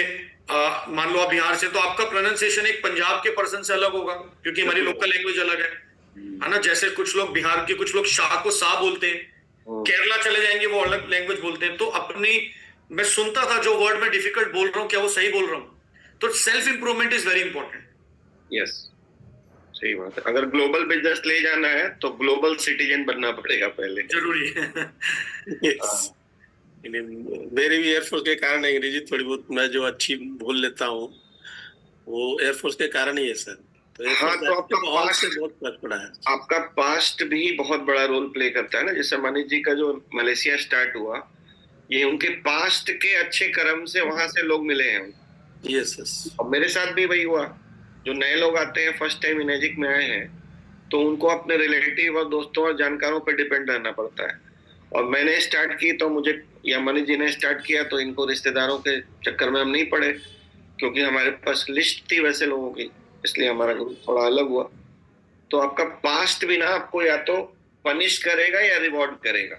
मान लो आप बिहार से, तो आपका प्रोनाउंसिएशन एक पंजाब के पर्सन से अलग होगा, क्योंकि हमारी लोकल लैंग्वेज अलग है ना। जैसे कुछ लोग बिहार के, कुछ लोग शाह को सा बोलते हैं, केरला चले जाएंगे वो अलग लैंग्वेज बोलते हैं। तो अपनी, मैं सुनता था जो वर्ड में डिफिकल्ट बोल रहा हूँ, क्या वो सही बोल रहा हूँ? तो self improvement is very important. Yes, सही बात है। अगर ग्लोबल बिजनेस ले जाना है तो ग्लोबल सिटीजन बनना पड़ेगा पहले, जरूरी है। मेरे भी एयरफोर्स के कारण अंग्रेजी थोड़ी बहुत मैं जो अच्छी बोल लेता हूँ, वो एयरफोर्स के कारण ही है सर। तो हाँ, तो आपका बहुत पास्ट, बहुत फर्क पड़ा है। आपका पास्ट भी बहुत बड़ा रोल प्ले करता है ना। जैसे मनीष जी का जो मलेशिया स्टार्ट हुआ, ये उनके पास्ट के अच्छे कर्म से वहां से लोग मिले हैं। Yes yes. और मेरे साथ भी वही हुआ। जो नए लोग आते हैं, फर्स्ट टाइम इनेजिक में आए हैं, तो उनको अपने रिलेटिव और दोस्तों और जानकारों पर डिपेंड रहना पड़ता है। और मैंने स्टार्ट की तो मुझे, या मनीष जी ने स्टार्ट किया तो इनको रिश्तेदारों के चक्कर में हम नहीं पड़े, क्योंकि हमारे पास लिस्ट थी वैसे लोगों की, इसलिए हमारा ग्रुप थोड़ा अलग हुआ। तो आपका पास्ट भी ना आपको या तो पनिश करेगा या रिवॉर्ड करेगा,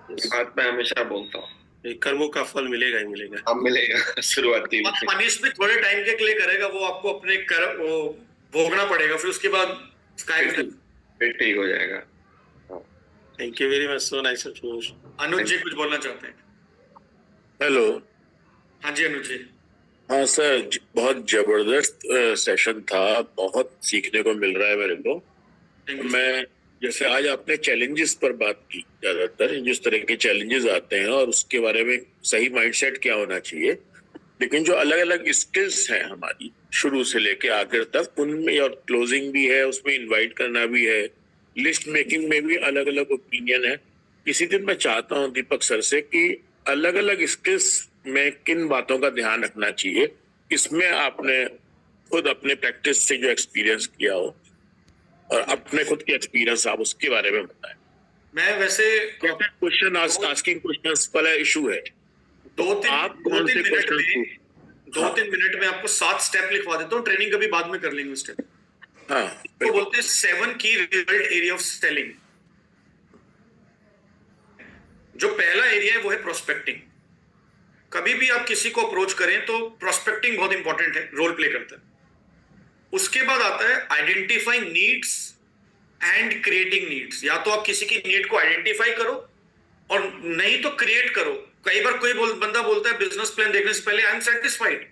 बात मैं हमेशा बोलता हूँ। कर्मों का फल मिलेगा ही मिलेगा। अब मिलेगा शुरुआती में। पनिश भी थोड़े टाइम के लिए करेगा, वो आपको अपने कर्म वो भोगना पड़ेगा, फिर उसके बाद फिर ठीक हो जाएगा। Thank you very much, so nice of you. Anuj ji कुछ बोलना चाहते हैं? हेलो। हाँ जी अनुज जी। हाँ सर, बहुत जबरदस्त सेशन था, बहुत सीखने को मिल रहा है मेरे को। मैं जैसे आज आपने चैलेंजेस पर बात की, ज्यादातर जिस तरह के चैलेंजेस आते हैं और उसके बारे में सही माइंडसेट क्या होना चाहिए, लेकिन जो अलग अलग स्किल्स हैं हमारी शुरू से लेके आखिर तक, उनमें और क्लोजिंग भी है, उसमें इनवाइट करना भी है, लिस्ट मेकिंग में भी अलग अलग ओपिनियन है। किसी दिन मैं चाहता हूँ दीपक सर से कि अलग अलग स्किल्स में किन बातों का ध्यान रखना चाहिए, इसमें आपने खुद अपने प्रैक्टिस से जो एक्सपीरियंस किया हो और अपने खुद के एक्सपीरियंस आप उसके बारे में बताएं। मैं वैसे क्वेश्चन आस्किंग क्वेश्चंस वाला इशू है। दो तीन मिनट में आपको 7 स्टेप लिखवा देता हूँ, ट्रेनिंग कभी बाद में कर लेंगे स्टेप। हाँ, तो बोलते हैं 7 की रिजल्ट एरिया ऑफ सेलिंग। जो पहला एरिया है वो है प्रोस्पेक्टिंग। कभी भी आप किसी को अप्रोच करें तो प्रोस्पेक्टिंग बहुत इंपॉर्टेंट है, रोल प्ले करता है। उसके बाद आता है identifying needs and creating needs. या तो आप किसी की नीड को आइडेंटिफाई करो और नहीं तो क्रिएट करो। कई बार कोई बंदा बोलता है बिजनेस प्लान देखने से पहले आई एम सेटिस्फाइड,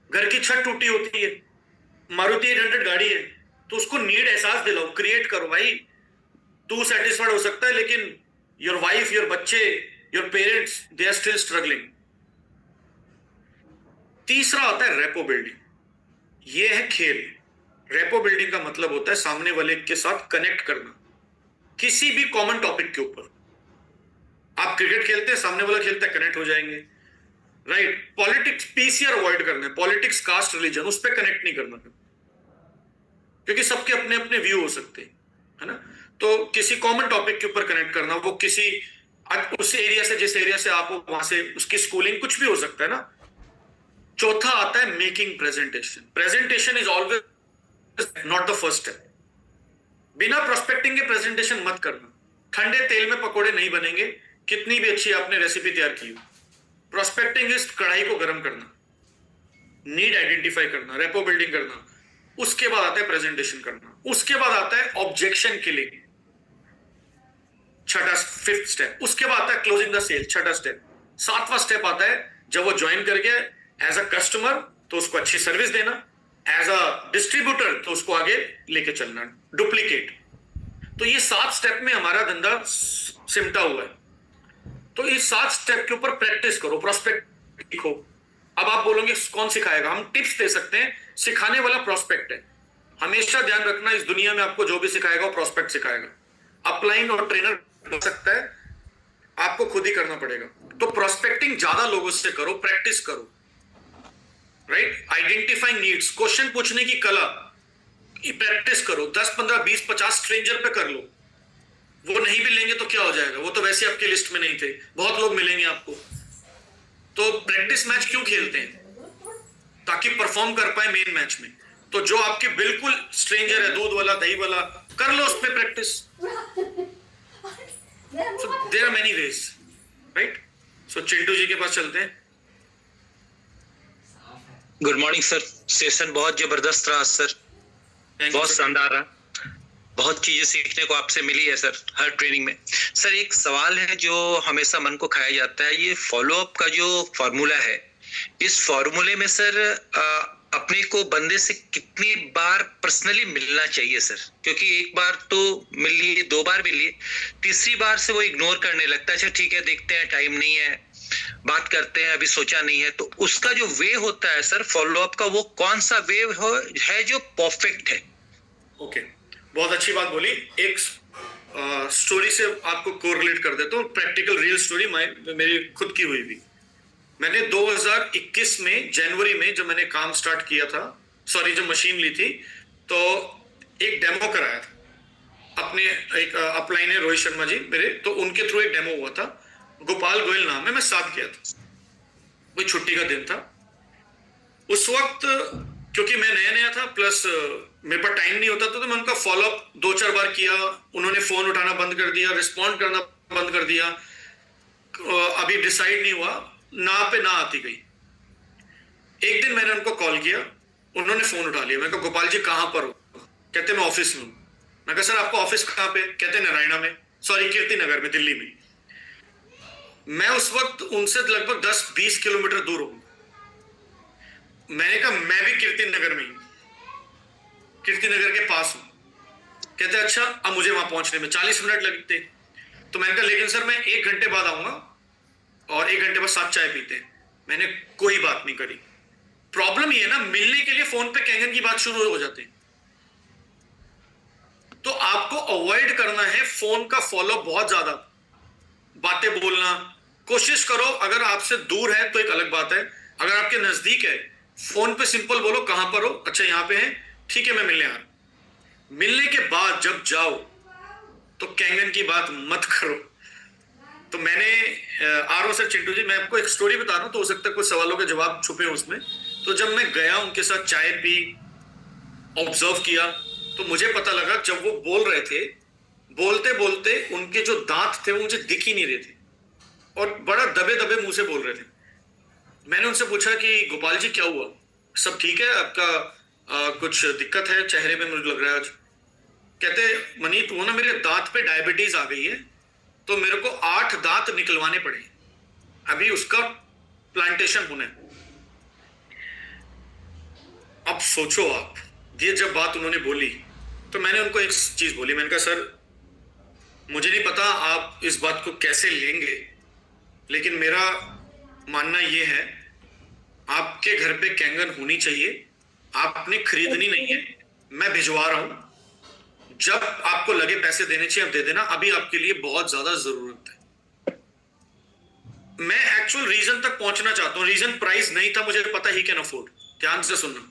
घर की छत टूटी होती है, मारुति 800 गाड़ी है, तो उसको नीड एहसास दिलाओ, क्रिएट करो। भाई तू सेटिस्फाइड हो सकता है, लेकिन योर वाइफ, योर बच्चे, your parents, they are still struggling. तीसरा आता है रेपो बिल्डिंग। ये है खेल। रेपो बिल्डिंग का मतलब होता है सामने वाले के साथ कनेक्ट करना किसी भी कॉमन टॉपिक के ऊपर। आप क्रिकेट खेलते हैं, सामने वाला खेलता है, कनेक्ट हो जाएंगे, राइट। पॉलिटिक्स, पीसीआर अवॉइड करना है, पॉलिटिक्स, कास्ट, रिलीजन, उस पर कनेक्ट नहीं करना, क्योंकि सबके अपने अपने व्यू हो सकते हैं, है ना। तो किसी कॉमन टॉपिक के ऊपर कनेक्ट करना, वो किसी उस एरिया से, जिस एरिया से आप हो, वहां से उसकी स्कूलिंग, कुछ भी हो सकता है ना। चौथा आता है making presentation. Presentation is always not the first step. बिना प्रोस्पेक्टिंग के प्रेजेंटेशन मत करना। ठंडे तेल में पकोड़े नहीं बनेंगे, कितनी भी अच्छी आपने रेसिपी तैयार की हो। प्रोस्पेक्टिंग इज कढ़ाई को गर्म करना, नीड आइडेंटिफाई करना, रेपो बिल्डिंग करना। उसके बाद आता है प्रेजेंटेशन करना। उसके बाद आता है ऑब्जेक्शन किलिंग, छठा, फिफ्थ स्टेप। उसके बाद आता है क्लोजिंग द सेल, छठा स्टेप। सातवां स्टेप आता है जब वो ज्वाइन कर गया एज अ कस्टमर तो उसको अच्छी सर्विस देना, एज अ डिस्ट्रीब्यूटर तो उसको आगे लेके चलना, डुप्लीकेट। तो ये 7 स्टेप में हमारा धंधा सिमटा हुआ है। तो इस 7 स्टेप के ऊपर प्रैक्टिस करो, प्रोस्पेक्ट लिखो। अब आप बोलोगे कौन सिखाएगा? हम टिप्स दे सकते हैं, सिखाने वाला प्रोस्पेक्ट है। हमेशा ध्यान रखना, इस दुनिया में आपको जो भी सिखाएगा वो प्रोस्पेक्ट सिखाएगा। अपलाइन और ट्रेनर हो सकता है, आपको खुद ही करना पड़ेगा। तो प्रोस्पेक्टिंग ज्यादा लोगों से करो, प्रैक्टिस करो, राइट। आइडेंटिफाइंग नीड्स, क्वेश्चन पूछने की कला प्रैक्टिस करो। 10, 15, 20, 50 स्ट्रेंजर पे कर लो। वो नहीं भी लेंगे तो क्या हो जाएगा, वो तो वैसे आपकी लिस्ट में नहीं थे, बहुत लोग मिलेंगे आपको। तो प्रैक्टिस मैच क्यों खेलते हैं? ताकि परफॉर्म कर पाए मेन मैच में। तो जो आपके बिल्कुल स्ट्रेंजर है, दूध वाला, दही वाला, कर लो उस पे practice. So there are many ways, right? So Chintu ji के पास चलते हैं। गुड मॉर्निंग सर, सेशन बहुत जबरदस्त रहा सर, बहुत शानदार रहा। बहुत चीजें सीखने को आपसे मिली है सर हर ट्रेनिंग में। सर एक सवाल है जो हमेशा मन को खाया जाता है, ये फॉलो अप का जो फॉर्मूला है, इस फॉर्मूले में सर अपने को बंदे से कितनी बार पर्सनली मिलना चाहिए सर? क्योंकि एक बार तो मिल लिए, 2 बार मिल लिए, तीसरी बार से वो इग्नोर करने लगता है, अच्छा ठीक है देखते हैं, टाइम नहीं है, बात करते हैं, अभी सोचा नहीं है। तो उसका जो वे होता है सर फॉलो अप का, वो कौन सा वे है जो परफेक्ट है? ओके, बहुत अच्छी बात बोली। एक स्टोरी से आपको कोरिलेट कर देता हूँ, प्रैक्टिकल रियल स्टोरी मेरी खुद की हुई थी। मैंने 2021 में जनवरी में जब मैंने काम स्टार्ट किया था, जब मशीन ली थी, तो एक डेमो कराया था अपने, एक अपलाइन है रोहित शर्मा जी मेरे, तो उनके थ्रू एक डेमो हुआ था। गोपाल गोयल नाम है, मैं साथ गया था, कोई छुट्टी का दिन था उस वक्त। क्योंकि मैं नया नया था, प्लस मेरे पास टाइम नहीं होता था, तो मैं उनका फॉलोअप 2-4 बार किया। उन्होंने फोन उठाना बंद कर दिया, रिस्पॉन्ड करना बंद कर दिया। अभी डिसाइड नहीं हुआ, ना पे ना आती गई। एक दिन मैंने उनको कॉल किया, उन्होंने फोन उठा लिया। मैं कहा गोपाल जी कहाँ पर हो? कहते मैं ऑफिस में हूँ। मैं कहा सर आपका ऑफिस कहाँ पे? कहते नारायणा में, कीर्ति नगर में, दिल्ली में। मैं उस वक्त उनसे लगभग 10-20 किलोमीटर दूर हूँ। मैंने कहा मैं भी कीर्ति नगर में हूँ, कीर्ति नगर के पास हूँ। कहते अच्छा, अब मुझे वहां पहुंचने में 40 मिनट लगते। तो मैंने कहा लेकिन सर मैं 1 घंटे बाद आऊंगा और 1 घंटे बाद साथ चाय पीते हैं। मैंने कोई बात नहीं करी। प्रॉब्लम ये है ना, मिलने के लिए फोन पे कैंगन की बात शुरू हो जाती है। तो आपको अवॉइड करना है फोन का फॉलो, बहुत ज्यादा बातें बोलना। कोशिश करो, अगर आपसे दूर है तो एक अलग बात है, अगर आपके नजदीक है फोन पे सिंपल बोलो कहां पर हो, अच्छा यहां पे है, ठीक है मैं मिलने आ रहा। मिलने के बाद जब जाओ तो कैंगन की बात मत करो। तो मैंने आ रहा हूं सर चिंटू जी, मैं आपको एक स्टोरी बता रहा हूं, तो हो सकता है कुछ सवालों के जवाब छुपे हैं उसमें। तो जब मैं गया उनके साथ चाय पी, ऑब्जर्व किया, तो मुझे पता लगा जब वो बोल रहे थे, बोलते बोलते उनके जो दांत थे वो मुझे दिख ही नहीं रहे थे और बड़ा दबे दबे मुंह से बोल रहे थे। मैंने उनसे पूछा कि गोपाल जी क्या हुआ, सब ठीक है आपका, कुछ दिक्कत है चेहरे में मुझे लग रहा है आज। कहते मनीत वो ना मेरे दांत पे डायबिटीज आ गई है, तो मेरे को 8 दांत निकलवाने पड़े, अभी उसका प्लांटेशन होना है। अब सोचो आप, ये जब बात उन्होंने बोली तो मैंने उनको एक चीज बोली, मैंने कहा सर मुझे नहीं पता आप इस बात को कैसे लेंगे, लेकिन मेरा मानना यह है आपके घर पे कैंगन होनी चाहिए, आपने खरीदनी नहीं है, मैं भिजवा रहा हूं, जब आपको लगे पैसे देने चाहिए आप दे देना, अभी आपके लिए बहुत ज्यादा जरूरत है। मैं एक्चुअल रीजन तक पहुंचना चाहता हूं। रीजन प्राइस नहीं था, मुझे पता ही कैन अफोर्ड। ध्यान से सुनना।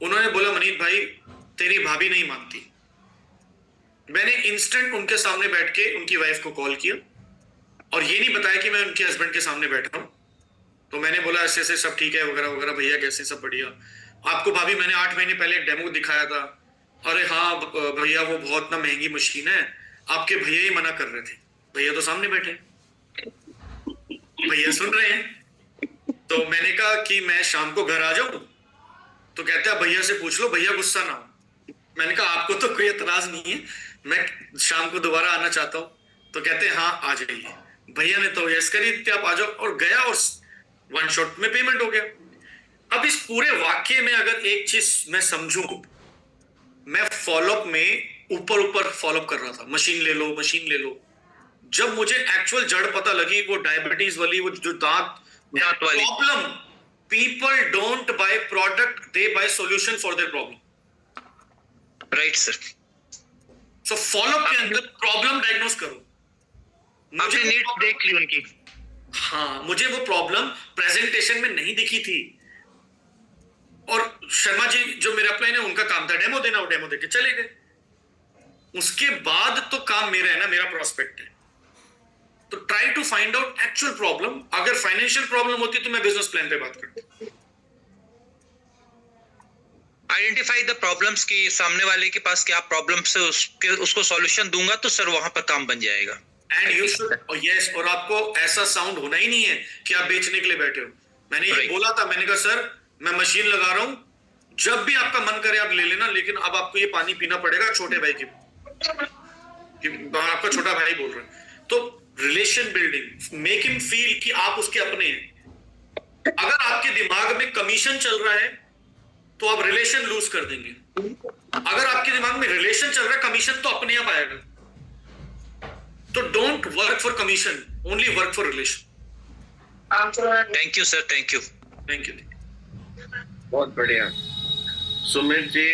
उन्होंने बोला मनीत भाई तेरी भाभी नहीं मानती। मैंने इंस्टेंट उनके सामने बैठ के उनकी वाइफ को कॉल किया और ये नहीं बताया कि मैं उनके हस्बैंड के सामने बैठा हूं। तो मैंने बोला ऐसे ऐसे सब ठीक है वगैरह वगैरह, भैया कैसे, सब बढ़िया। आपको भाभी मैंने 8 महीने पहले एक डेमो दिखाया था। अरे हाँ भैया वो बहुत ना महंगी मशीन है, आपके भैया ही मना कर रहे थे। भैया तो सामने बैठे, भैया सुन रहे हैं। तो मैंने कहा कि मैं शाम को घर आ जाऊं, तो कहते हैं भैया से पूछ लो, भैया गुस्सा ना हो। मैंने कहा आपको तो कोई एतराज नहीं है, मैं शाम को दोबारा आना चाहता हूं। तो कहते हैं हाँ आ जाइए। भैया ने तो यस करी थी, आप आ जाओ, और गया और 1 शॉट में पेमेंट हो गया। अब इस पूरे वाक्य में अगर एक चीज मैं समझूं, मैं फॉलोअप में ऊपर ऊपर फॉलोअप कर रहा था, मशीन ले लो मशीन ले लो। जब मुझे एक्चुअल जड़ पता लगी, वो डायबिटीज वाली, वो जो दांत वाली problem, people don't buy product, they buy solution for their problem. Right sir. So follow up के अंदर प्रॉब्लम डायग्नोस करो। आपने नीड्स देख ली उनकी। हाँ, मुझे वो प्रॉब्लम प्रेजेंटेशन में नहीं दिखी थी। और शर्मा जी जो मेरा अपलाइन है, उनका काम था डेमो देना, वो डेमो देके चले गए। उसके बाद तो काम मेरा है ना, मेरा प्रोस्पेक्ट है। तो try to find out actual problem. अगर फाइनेंशियल प्रॉब्लम होती तो मैं बिजनेस प्लान पे बात करता। आइडेंटिफाई द प्रॉब्लम्स की सामने वाले के पास क्या प्रॉब्लम्स है, उसको सॉल्यूशन दूंगा तो सर वहां पर काम बन जाएगा। एंड यू शुड यस, और आपको ऐसा साउंड होना ही नहीं है कि आप बेचने के लिए बैठे हो। मैंने ये बोला था, मैंने कहा सर मैं मशीन लगा रहा हूं, जब भी आपका मन करे आप ले लेना, लेकिन अब आपको ये पानी पीना पड़ेगा छोटे भाई की, आपका छोटा भाई बोल रहे हैं। तो relation building, make him feel कि आप उसके अपने हैं। अगर आपके दिमाग में कमीशन चल रहा है तो आप रिलेशन लूज कर देंगे। अगर आपके दिमाग में रिलेशन चल रहा है, कमीशन तो अपने आप आएगा। तो don't work for commission, only work for relation. Thank you sir, thank you. Thank you. बहुत बढ़िया। Sumit ji.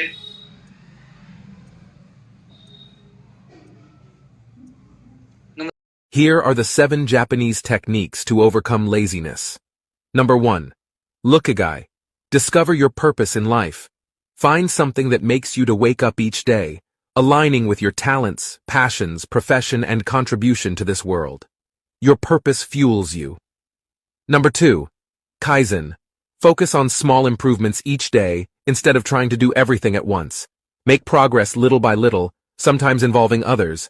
Here are the 7 Japanese techniques to overcome laziness. Number 1. Lukigai. Discover your purpose in life. Find something that makes you to wake up each day, aligning with your talents, passions, profession, and contribution to this world. Your purpose fuels you. Number 2. Kaizen. Focus on small improvements each day instead of trying to do everything at once. Make progress little by little, sometimes involving others.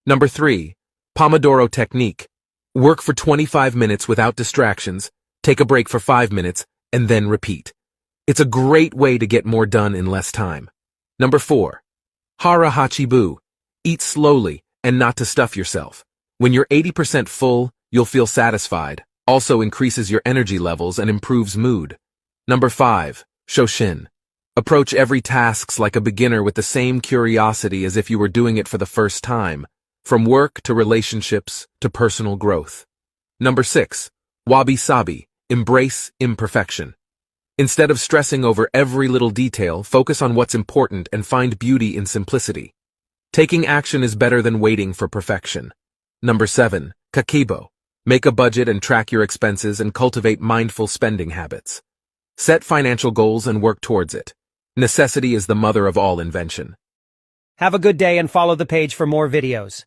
Number 3. Pomodoro technique. Work for 25 minutes without distractions, take a break for 5 minutes, and then repeat. It's a great way to get more done in less time. Number 4. Hara Hachibu. Eat slowly and not to stuff yourself. When you're 80% full, you'll feel satisfied, also increases your energy levels and improves mood. Number 5. Shoshin. Approach every task like a beginner with the same curiosity as if you were doing it for the first time, from work to relationships to personal growth. Number 6. Wabi-sabi. Embrace imperfection. Instead of stressing over every little detail, focus on what's important and find beauty in simplicity. Taking action is better than waiting for perfection. Number 7. Kakibo. Make a budget and track your expenses and cultivate mindful spending habits. Set financial goals and work towards it. Necessity is the mother of all invention. Have a good day and follow the page for more videos.